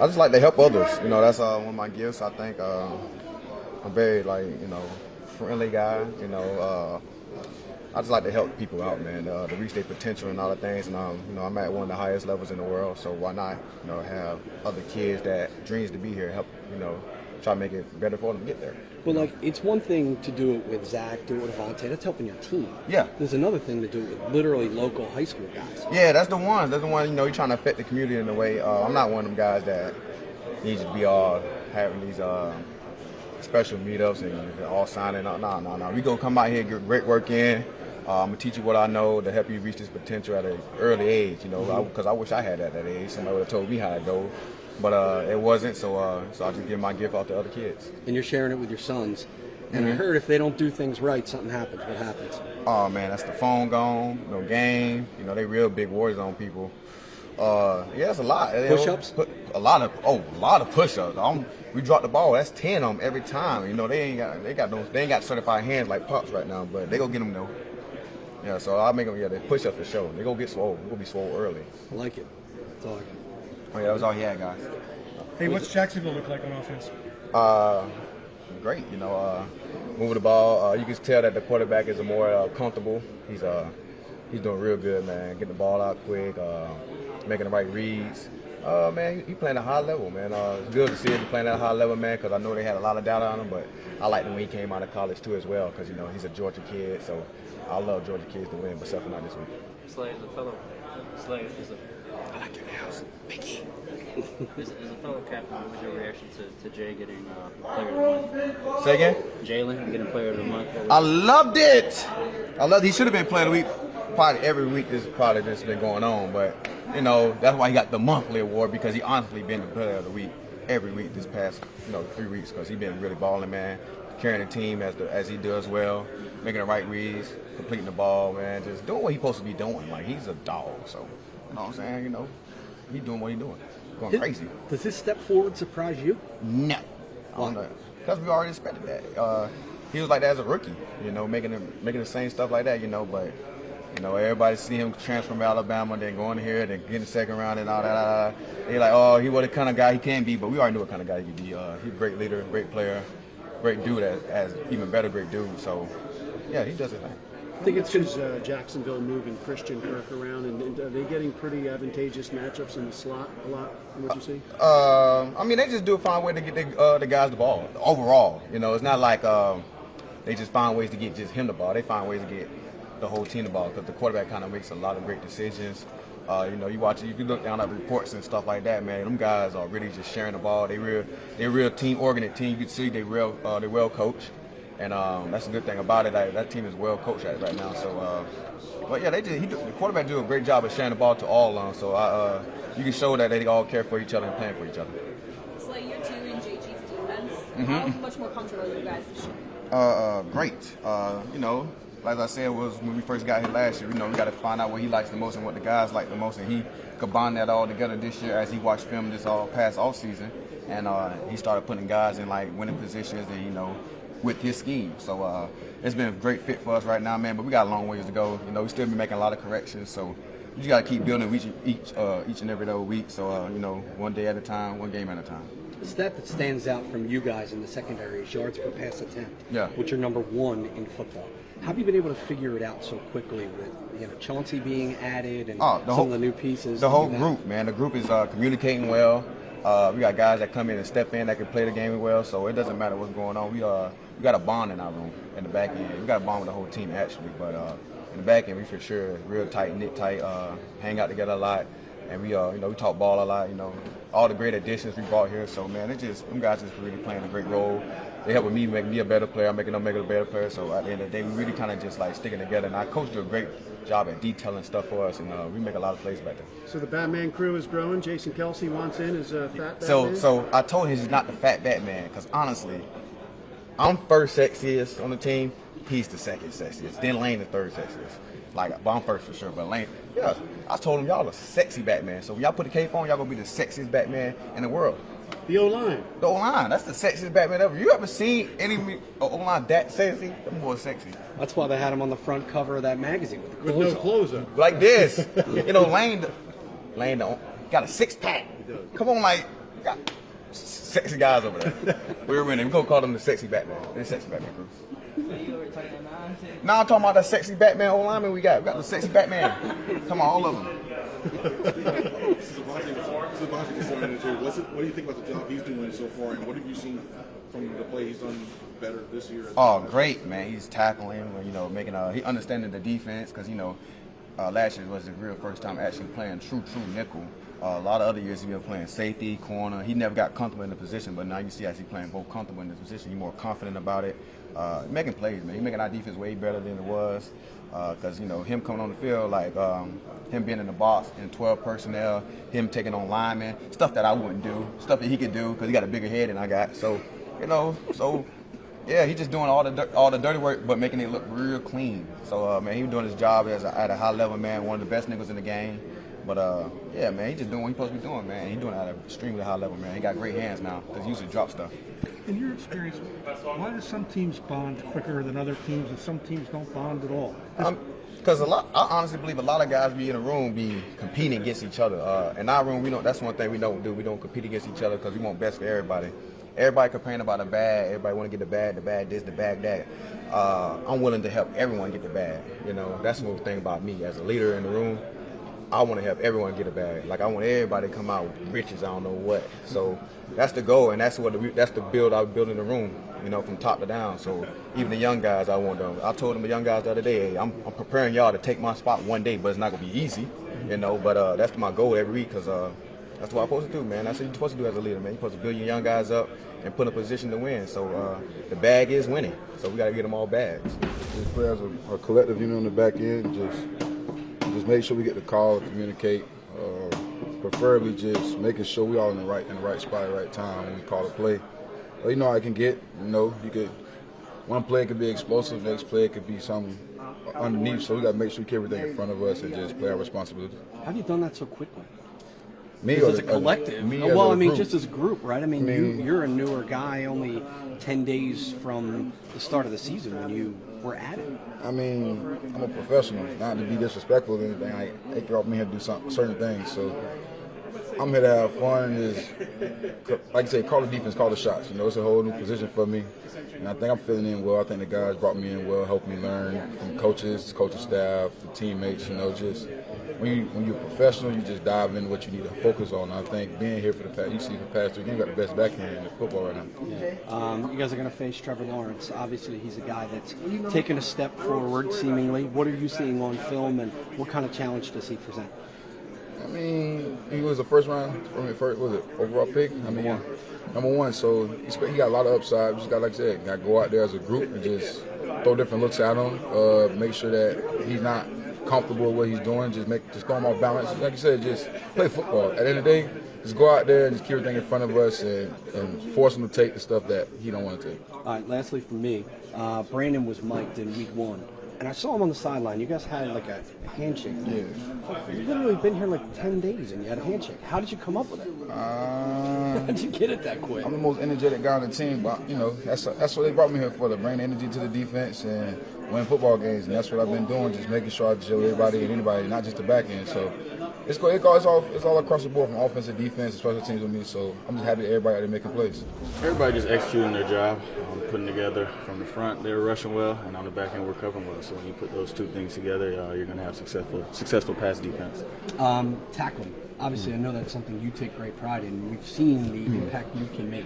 I just like to help others. You know, that's one of my gifts. I think I'm very friendly guy. You know, I just like to help people out, man, to reach their potential and all the things. And I'm at one of the highest levels in the world. So why not, have other kids that dreams to be here, help, try to make it better for them to get there. Well, like, it's one thing to do it with Zach, do it with Avante. That's helping your team. Yeah. There's another thing to do it with literally local high school guys. Yeah, that's the one. That's the one, you're trying to affect the community in a way. I'm not one of them guys that needs to be all having these special meetups and all signing up. No. We go come out here, get great work in. I'm going to teach you what I know to help you reach this potential at an early age, because I wish I had that at that age. Somebody would have told me how to go. But it wasn't, so I just give my gift out to other kids. And you're sharing it with your sons. And I heard if they don't do things right, something happens. What happens? Oh, man, that's the phone gone, no game. They real big warriors on people. It's a lot. Push-ups? A lot of push-ups. We drop the ball. That's 10 of them every time. They ain't got certified hands like Pops right now, but they go get them though. Yeah, so I'll make them. Yeah, they push up for sure. They go get swole. We're gonna be swole early. I like it. That's all I got. Oh yeah, that was all he had, guys. Hey, what's Jacksonville look like on offense? Great. Moving the ball. You can tell that the quarterback is more comfortable. He's doing real good, man. Getting the ball out quick, making the right reads. Man, he playing at a high level, man. It's good to see him playing at a high level, man, because I know they had a lot of doubt on him, but I like him when he came out of college too as well, because he's a Georgia kid, so I love Georgia kids to win, but except for not this week. Slay is a fellow. I like your nails, Mickey. As a fellow captain, what was your reaction to Jay getting player of the month? Say again? Jalen getting player of the month. I loved it. He should have been player of the week. Probably every week this has been going on, but that's why he got the monthly award, because he honestly been the player of the week every week this past 3 weeks, because he been really balling, man, carrying the team as he does well, making the right reads, completing the ball, man, just doing what he's supposed to be doing. Like, he's a dog, so you know what I'm saying, he's doing what he's doing, going crazy. Does this step forward surprise you? No, I don't know, because we already expected that. He was like that as a rookie, making the same stuff like that, but. Everybody see him transfer from Alabama, then going here, then getting the second round and all that. They're like, oh, he was the kind of guy he can be, but we already knew what kind of guy he could be. He's a great leader, great player, great dude, as even better great dude. So, yeah, he does his thing. I think it's just Jacksonville moving Christian Kirk around, and are they getting pretty advantageous matchups in the slot a lot, from what you see? They just do a fine way to get the guys the ball, overall. It's not like they just find ways to get just him the ball. They find ways to get the whole team the ball, because the quarterback kind of makes a lot of great decisions. You watch it, you can look down at the reports and stuff like that, man. Them guys are really just sharing the ball. They real team-oriented team. You can see they well coached, and that's a good thing about it. That team is well coached right now. So, but yeah, the quarterback do a great job of sharing the ball to all of them. So you can show that they all care for each other and playing for each other. Slay, you're two in JG's defense. How much more comfortable are you guys this year? Great. Like I said, was when we first got here last year, we got to find out what he likes the most and what the guys like the most, and he combined that all together this year as he watched film this past off season, and he started putting guys in like winning positions and with his scheme. So it's been a great fit for us right now, man. But we got a long ways to go. We still be making a lot of corrections, so you got to keep building each and every other week. So one day at a time, one game at a time. The stat that stands out from you guys in the secondary is yards per pass attempt, which are number 1 in football. How have you been able to figure it out so quickly with Chauncey being added and some of the new pieces? The whole group, man. The group is communicating well. We got guys that come in and step in that can play the game well, so it doesn't matter what's going on. We got a bond in our room in the back end. We got a bond with the whole team actually, but in the back end we for sure real tight, knit tight, hang out together a lot, and we we talk ball a lot. All the great additions we brought here. So man, them guys just really playing a great role. They helping me make me a better player. I'm making them make a better player. So at the end of the day, we really kind of just like sticking together. And our coach do a great job at detailing stuff for us, and we make a lot of plays back there. So the Batman crew is growing. Jason Kelsey wants in as a fat So Batman. I told him he's not the fat Batman, because honestly, I'm first sexiest on the team. He's the second sexiest. Then Lane the third sexiest. But I'm first for sure. But Lane, I told him y'all a sexy Batman. So when y'all put the cape on, y'all gonna be the sexiest Batman in the world. The O-line. The O-line. That's the sexiest Batman ever. You ever seen any O-line that sexy? Them more sexy. That's why they had him on the front cover of that magazine with no closer. Like this. Lane got a 6-pack. Come on, got sexy guys over there. We're winning. We're going to call them the sexy Batman. They're sexy Batman crew. Now I'm talking about the sexy Batman old lineman we got. We got the sexy Batman. Come on, all of them. What do you think about the job he's doing so far, and what have you seen from the play he's done better this year? Oh, great, man. He's tackling, making he understanding the defense because, last year was the real first time actually playing true nickel. A lot of other years he's been playing safety, corner. He never got comfortable in the position, but now you see actually playing both comfortable in the position. He's more confident about it. Making plays, man. He's making our defense way better than it was because, him coming on the field, like him being in the box in 12 personnel, him taking on linemen, stuff that I wouldn't do, stuff that he could do because he got a bigger head than I got. So, yeah, he's just doing all the dirty work, but making it look real clean. So, man, he was doing his job at a high level, man. One of the best niggas in the game. But yeah, man, he's just doing what he's supposed to be doing, man. He's doing it at an extremely high level, man. He got great hands now because he used to drop stuff. In your experience, why do some teams bond quicker than other teams, and some teams don't bond at all? Because I honestly believe a lot of guys be in a room be competing against each other. In our room, that's one thing we don't do. We don't compete against each other because we want best for everybody. Everybody complaining about the bag. Everybody want to get the bag this, the bag that. I'm willing to help everyone get the bag. That's one thing about me as a leader in the room. I want to help everyone get a bag. Like I want everybody to come out with riches. I don't know what. So that's the goal, and that's the build I build in the room. From top to down. So even the young guys, I want them. I told them the young guys the other day, hey, I'm preparing y'all to take my spot one day, but it's not gonna be easy. But that's my goal every week because that's what I'm supposed to do, man. That's what you're supposed to do as a leader, man. You're supposed to build your young guys up and put in a position to win. So the bag is winning. So we got to get them all bags. Just play as a collective unit on the back end. Just make sure we get the call, communicate. Preferably just making sure we all in the right spot at the right time when we call a play. But I can get. One play could be explosive, next play could be something underneath. So we got to make sure we keep everything in front of us and just play our responsibility. How have you done that so quickly? Me as a collective. Just as a group, right? You're a newer guy, only 10 days from the start of the season when you were at it. I'm a professional, not to be disrespectful or anything. They brought me here to do certain things, so I'm here to have fun. Like I said, call the defense, call the shots. It's a whole new position for me, and I think I'm filling in well. I think the guys brought me in well, helped me learn from coaches, coaching staff, the teammates. Just when you're a professional, you just dive into what you need to focus on. I think being here for the past 3 games, you got the best backhand in football right now. Yeah. You guys are going to face Trevor Lawrence. Obviously, he's a guy that's taken a step forward, seemingly. What are you seeing on film, and what kind of challenge does he present? He was a overall pick? Number one. So he got a lot of upside. Just got, like I said, got to go out there as a group and just throw different looks at him. Make sure that he's not comfortable with what he's doing. Just throw him off balance. Like you said, just play football. At the end of the day, just go out there and just keep everything in front of us and force him to take the stuff that he don't want to take. All right. Lastly, for me, Brandon was mic'd in week 1. And I saw him on the sideline. You guys had like a handshake. Yeah. You've literally been here like 10 days and you had a handshake. How did you come up with it? How did you get it that quick? I'm the most energetic guy on the team, but that's what they brought me here for, to bring energy to the defense and win football games. And that's what I've been doing, just making sure I show everybody and anybody, not just the back end. So it's all across the board from offense to defense, special teams with me. So I'm just happy that everybody out there making plays. Everybody just executing their job, putting together from the front. They're rushing well, and on the back end we're covering well. So when you put those two things together, you're going to have successful pass defense. Tackling. Obviously, I know that's something you take great pride in. We've seen the impact you can make.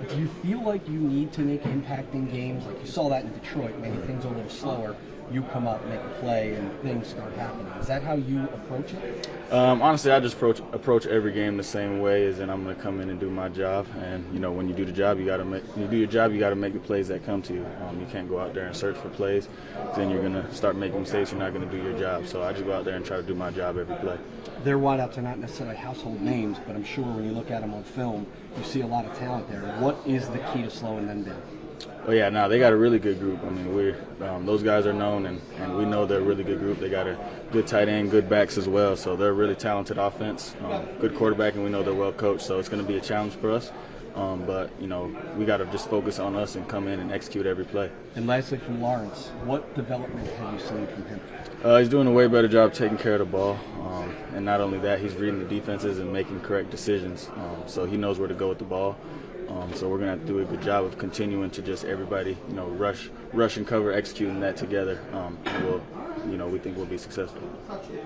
Do you feel like you need to make impact in games? Like you saw that in Detroit, maybe things are a little slower. You come up, make a play, and things start happening. Is that how you approach it? Honestly, I just approach every game the same way, as in I'm going to come in and do my job. And when you do the job, you got to make the plays that come to you. You can't go out there and search for plays. Then you're going to start making mistakes. You're not going to do your job. So I just go out there and try to do my job every play. Their wideouts are not necessarily household names, but I'm sure when you look at them on film, you see a lot of talent there. What is the key to slowing them down? Oh yeah, no, they got a really good group. Those guys are known, and we know they're a really good group. They got a good tight end, good backs as well, so they're a really talented offense, good quarterback, and we know they're well coached. So it's going to be a challenge for us. But we got to just focus on us and come in and execute every play. And lastly, from Lawrence, what development have you seen from him? He's doing a way better job taking care of the ball. and not only that, he's reading the defenses and making correct decisions. So he knows where to go with the ball. So we're gonna have to do a good job of continuing to just everybody, rush and cover, executing that together. And we think we'll be successful.